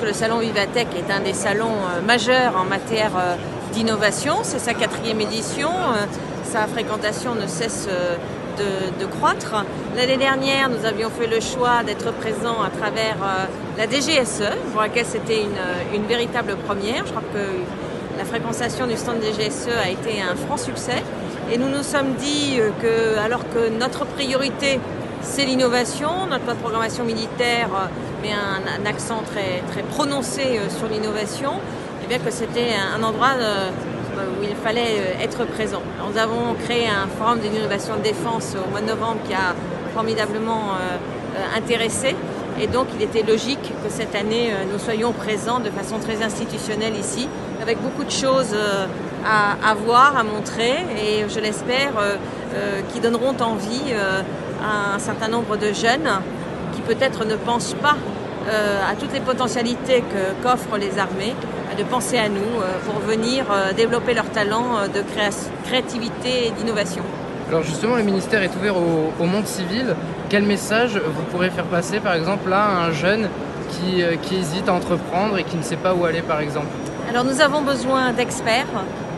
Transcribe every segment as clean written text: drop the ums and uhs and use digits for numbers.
que le salon Vivatech est un des salons majeurs en matière d'innovation. C'est sa 4e édition. Sa fréquentation ne cesse de croître. L'année dernière, nous avions fait le choix d'être présents à travers la DGSE, pour laquelle c'était une véritable première. Je crois que la fréquentation du stand DGSE a été un franc succès. Et nous nous sommes dit que, alors que notre priorité, c'est l'innovation, notre loi de programmation militaire met un accent très prononcé sur l'innovation, et bien que c'était un endroit où il fallait être présent. Nous avons créé un forum d'innovation de défense au mois de novembre qui a formidablement intéressé, et donc il était logique que cette année nous soyons présents de façon très institutionnelle ici, avec beaucoup de choses à voir, à montrer, et je l'espère qui donneront envie à un certain nombre de jeunes qui peut-être ne pensent pas à toutes les potentialités qu'offrent les armées, de penser à nous pour venir développer leur talent de créativité et d'innovation. Alors justement, le ministère est ouvert au monde civil. Quel message vous pourrez faire passer par exemple là à un jeune qui hésite à entreprendre et qui ne sait pas où aller par exemple? Alors nous avons besoin d'experts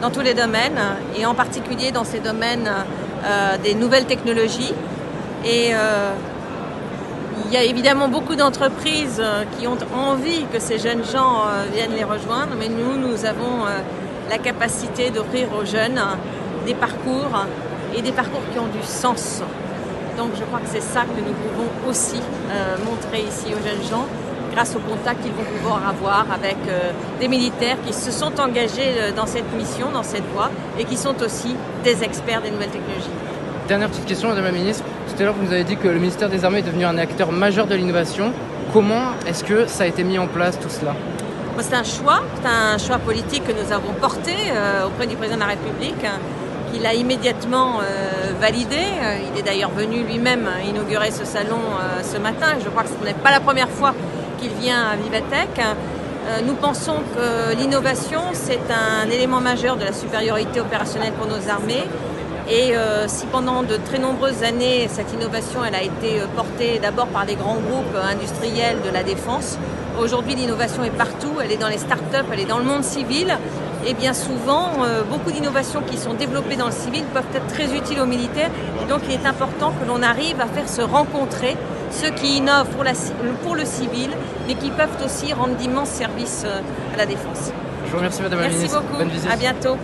dans tous les domaines, et en particulier dans ces domaines des nouvelles technologies. Et il y a évidemment beaucoup d'entreprises qui ont envie que ces jeunes gens viennent les rejoindre, mais nous avons la capacité d'offrir aux jeunes des parcours, et des parcours qui ont du sens. Donc je crois que c'est ça que nous pouvons aussi montrer ici aux jeunes gens, grâce aux contacts qu'ils vont pouvoir avoir avec des militaires qui se sont engagés dans cette mission, dans cette voie, et qui sont aussi des experts des nouvelles technologies. Dernière petite question, Madame la Ministre. Tout à l'heure, vous nous avez dit que le ministère des Armées est devenu un acteur majeur de l'innovation. Comment est-ce que ça a été mis en place, tout cela? C'est un choix politique que nous avons porté auprès du Président de la République, qu'il a immédiatement validé. Il est d'ailleurs venu lui-même inaugurer ce salon ce matin. Je crois que ce n'est pas la première fois qu'il vient à Vivatech. Nous pensons que l'innovation, c'est un élément majeur de la supériorité opérationnelle pour nos armées. Et si pendant de très nombreuses années, cette innovation elle a été portée d'abord par des grands groupes industriels de la défense, aujourd'hui l'innovation est partout, elle est dans les start-up, elle est dans le monde civil. Et bien souvent, beaucoup d'innovations qui sont développées dans le civil peuvent être très utiles aux militaires. Et donc il est important que l'on arrive à faire se rencontrer ceux qui innovent pour le civil, mais qui peuvent aussi rendre d'immenses services à la défense. Je vous remercie, Madame la Ministre. Merci beaucoup. Bonne visite. À bientôt.